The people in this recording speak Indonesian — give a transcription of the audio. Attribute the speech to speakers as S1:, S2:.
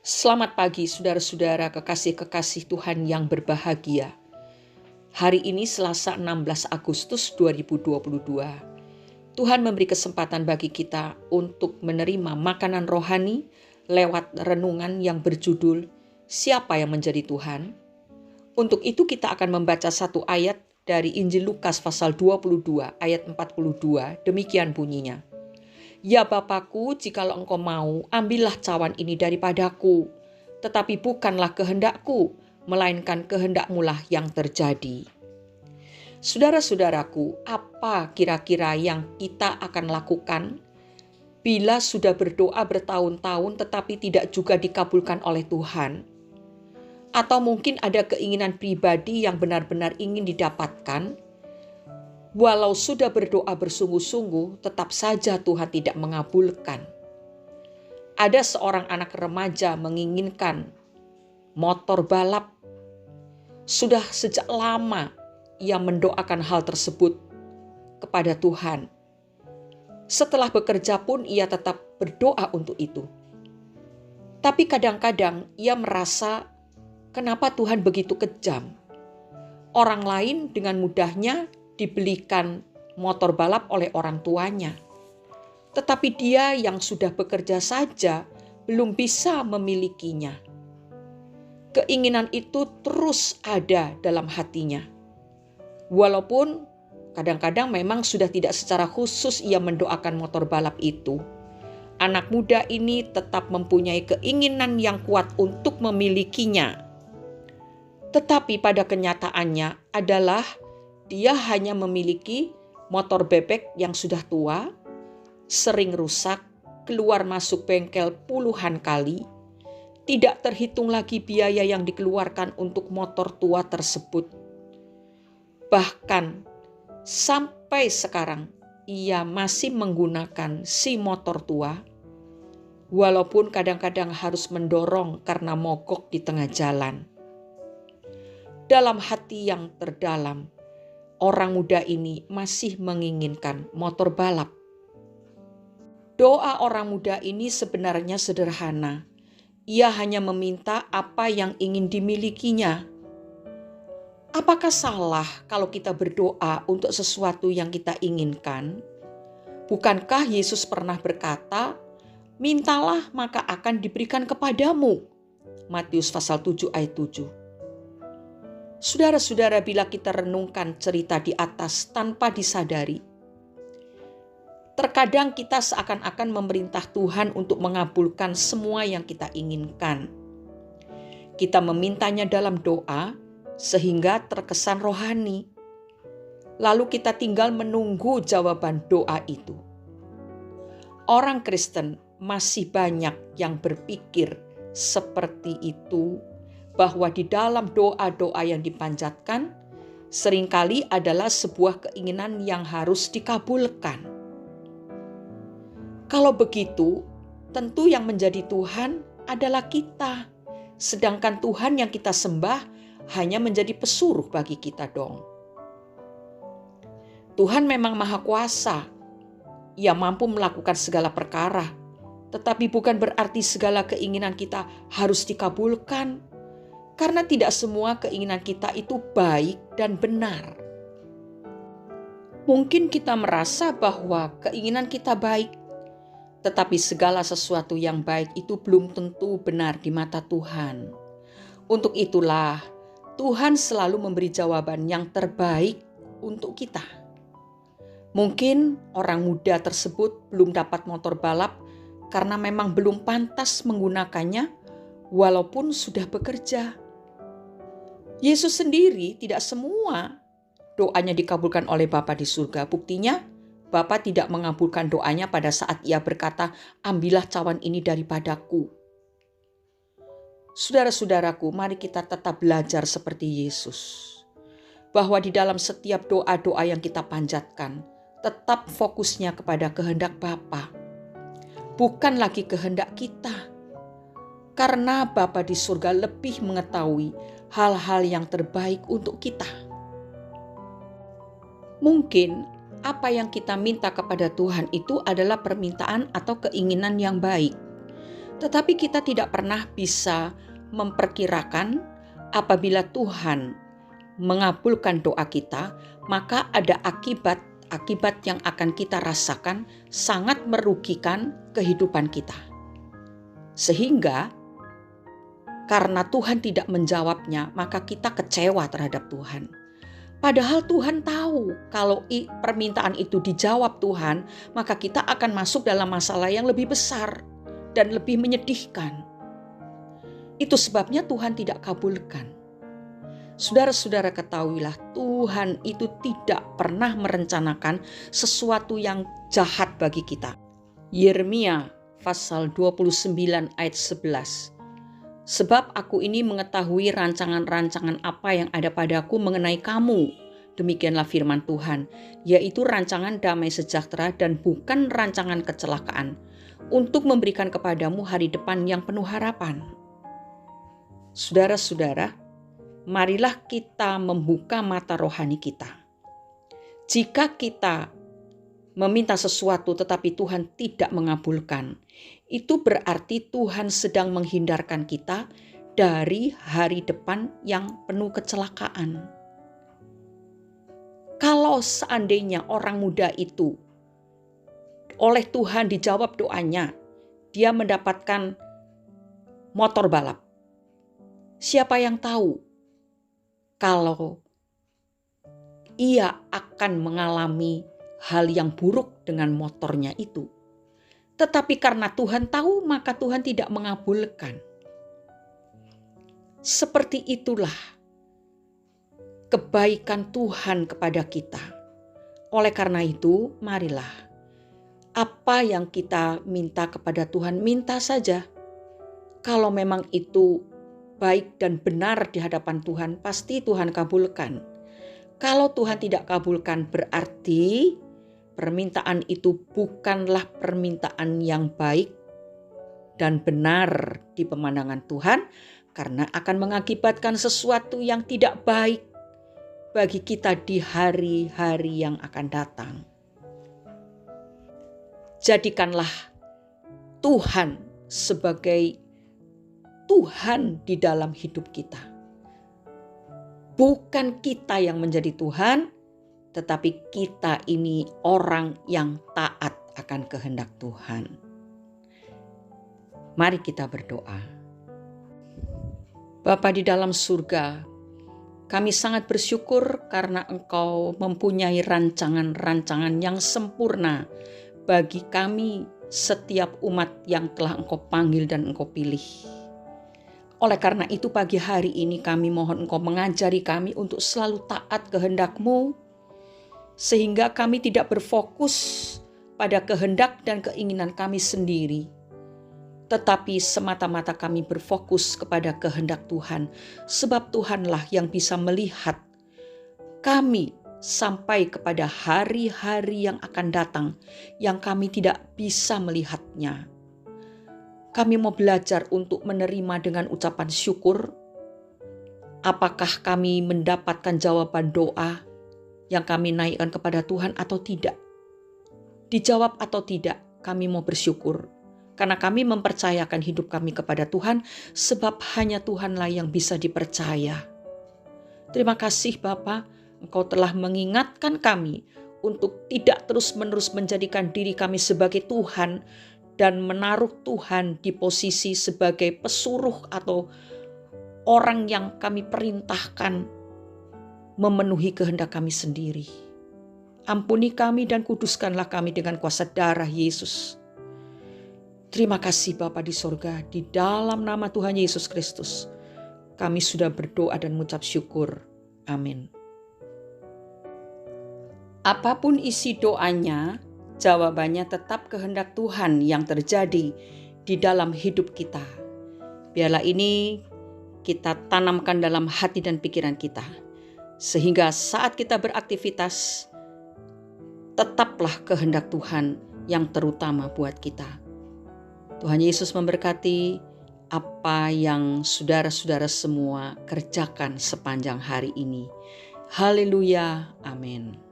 S1: Selamat pagi saudara-saudara kekasih-kekasih Tuhan yang berbahagia. Hari ini Selasa 16 Agustus 2022. Tuhan memberi kesempatan bagi kita untuk menerima makanan rohani lewat renungan yang berjudul Siapa yang menjadi Tuhan? Untuk itu kita akan membaca satu ayat dari Injil Lukas pasal 22 ayat 42, demikian bunyinya. Ya Bapakku, jikalau engkau mau, ambillah cawan ini daripadaku. Tetapi bukanlah kehendakku, melainkan kehendakmu-lah yang terjadi. Saudara-saudaraku, apa kira-kira yang kita akan lakukan bila sudah berdoa bertahun-tahun tetapi tidak juga dikabulkan oleh Tuhan? Atau mungkin ada keinginan pribadi yang benar-benar ingin didapatkan, walau sudah berdoa bersungguh-sungguh, tetap saja Tuhan tidak mengabulkan. Ada seorang anak remaja menginginkan motor balap. Sudah sejak lama ia mendoakan hal tersebut kepada Tuhan. Setelah bekerja pun ia tetap berdoa untuk itu. Tapi kadang-kadang ia merasa, kenapa Tuhan begitu kejam? Orang lain dengan mudahnya dibelikan motor balap oleh orang tuanya. Tetapi dia yang sudah bekerja saja belum bisa memilikinya. Keinginan itu terus ada dalam hatinya. Walaupun kadang-kadang memang sudah tidak secara khusus ia mendoakan motor balap itu, anak muda ini tetap mempunyai keinginan yang kuat untuk memilikinya. Tetapi pada kenyataannya adalah dia hanya memiliki motor bebek yang sudah tua, sering rusak, keluar masuk bengkel puluhan kali, tidak terhitung lagi biaya yang dikeluarkan untuk motor tua tersebut. Bahkan sampai sekarang ia masih menggunakan si motor tua, walaupun kadang-kadang harus mendorong karena mogok di tengah jalan. Dalam hati yang terdalam, orang muda ini masih menginginkan motor balap. Doa orang muda ini sebenarnya sederhana. Ia hanya meminta apa yang ingin dimilikinya. Apakah salah kalau kita berdoa untuk sesuatu yang kita inginkan? Bukankah Yesus pernah berkata, "Mintalah maka akan diberikan kepadamu." Matius pasal 7 ayat 7. Saudara-saudara, bila kita renungkan cerita di atas tanpa disadari, terkadang kita seakan-akan memerintah Tuhan untuk mengabulkan semua yang kita inginkan. Kita memintanya dalam doa sehingga terkesan rohani. Lalu kita tinggal menunggu jawaban doa itu. Orang Kristen masih banyak yang berpikir seperti itu, bahwa di dalam doa-doa yang dipanjatkan seringkali adalah sebuah keinginan yang harus dikabulkan. Kalau begitu, tentu yang menjadi Tuhan adalah kita, sedangkan Tuhan yang kita sembah hanya menjadi pesuruh bagi kita dong. Tuhan memang maha kuasa, Ia mampu melakukan segala perkara, tetapi bukan berarti segala keinginan kita harus dikabulkan. Karena tidak semua keinginan kita itu baik dan benar. Mungkin kita merasa bahwa keinginan kita baik, tetapi segala sesuatu yang baik itu belum tentu benar di mata Tuhan. Untuk itulah Tuhan selalu memberi jawaban yang terbaik untuk kita. Mungkin orang muda tersebut belum dapat motor balap karena memang belum pantas menggunakannya walaupun sudah bekerja. Yesus sendiri tidak semua doanya dikabulkan oleh Bapa di surga. Buktinya, Bapa tidak mengabulkan doanya pada saat ia berkata, "Ambillah cawan ini daripadaku." Saudara-saudaraku, mari kita tetap belajar seperti Yesus. Bahwa di dalam setiap doa-doa yang kita panjatkan, tetap fokusnya kepada kehendak Bapa. Bukan lagi kehendak kita. Karena Bapa di surga lebih mengetahui hal-hal yang terbaik untuk kita. Mungkin apa yang kita minta kepada Tuhan itu adalah permintaan atau keinginan yang baik. Tetapi kita tidak pernah bisa memperkirakan apabila Tuhan mengabulkan doa kita, maka ada akibat yang akan kita rasakan sangat merugikan kehidupan kita. Sehingga karena Tuhan tidak menjawabnya, maka kita kecewa terhadap Tuhan. Padahal Tuhan tahu kalau permintaan itu dijawab Tuhan, maka kita akan masuk dalam masalah yang lebih besar dan lebih menyedihkan. Itu sebabnya Tuhan tidak kabulkan. Saudara-saudara ketahuilah, Tuhan itu tidak pernah merencanakan sesuatu yang jahat bagi kita. Yeremia pasal 29 ayat 11. Sebab aku ini mengetahui rancangan-rancangan apa yang ada padaku mengenai kamu. Demikianlah firman Tuhan, yaitu rancangan damai sejahtera dan bukan rancangan kecelakaan, untuk memberikan kepadamu hari depan yang penuh harapan. Saudara-saudara, marilah kita membuka mata rohani kita. Jika kita meminta sesuatu tetapi Tuhan tidak mengabulkan, itu berarti Tuhan sedang menghindarkan kita dari hari depan yang penuh kecelakaan. Kalau seandainya orang muda itu oleh Tuhan dijawab doanya, dia mendapatkan motor balap. Siapa yang tahu kalau ia akan mengalami hal yang buruk dengan motornya itu. Tetapi karena Tuhan tahu, maka Tuhan tidak mengabulkan. Seperti itulah kebaikan Tuhan kepada kita. Oleh karena itu, marilah apa yang kita minta kepada Tuhan, minta saja. Kalau memang itu baik dan benar di hadapan Tuhan, pasti Tuhan kabulkan. Kalau Tuhan tidak kabulkan, berarti permintaan itu bukanlah permintaan yang baik dan benar di pemandangan Tuhan, karena akan mengakibatkan sesuatu yang tidak baik bagi kita di hari-hari yang akan datang. Jadikanlah Tuhan sebagai Tuhan di dalam hidup kita. Bukan kita yang menjadi Tuhan, tetapi kita ini orang yang taat akan kehendak Tuhan. Mari kita berdoa. Bapa di dalam surga, kami sangat bersyukur karena Engkau mempunyai rancangan-rancangan yang sempurna bagi kami setiap umat yang telah Engkau panggil dan Engkau pilih. Oleh karena itu pagi hari ini kami mohon Engkau mengajari kami untuk selalu taat kehendak-Mu, sehingga kami tidak berfokus pada kehendak dan keinginan kami sendiri, tetapi semata-mata kami berfokus kepada kehendak Tuhan, sebab Tuhanlah yang bisa melihat kami sampai kepada hari-hari yang akan datang yang kami tidak bisa melihatnya. Kami mau belajar untuk menerima dengan ucapan syukur. Apakah kami mendapatkan jawaban doa yang kami naikkan kepada Tuhan atau tidak? Dijawab atau tidak, kami mau bersyukur. Karena kami mempercayakan hidup kami kepada Tuhan, sebab hanya Tuhanlah yang bisa dipercaya. Terima kasih Bapa, Engkau telah mengingatkan kami untuk tidak terus-menerus menjadikan diri kami sebagai Tuhan dan menaruh Tuhan di posisi sebagai pesuruh atau orang yang kami perintahkan memenuhi kehendak kami sendiri. Ampuni kami dan kuduskanlah kami dengan kuasa darah Yesus. Terima kasih Bapa di sorga, di dalam nama Tuhan Yesus Kristus, kami sudah berdoa dan mengucap syukur. Amin. Apapun isi doanya, jawabannya tetap kehendak Tuhan yang terjadi di dalam hidup kita. Biarlah ini kita tanamkan dalam hati dan pikiran kita, sehingga saat kita beraktivitas, tetaplah kehendak Tuhan yang terutama buat kita. Tuhan Yesus memberkati apa yang saudara-saudara semua kerjakan sepanjang hari ini. Haleluya, amin.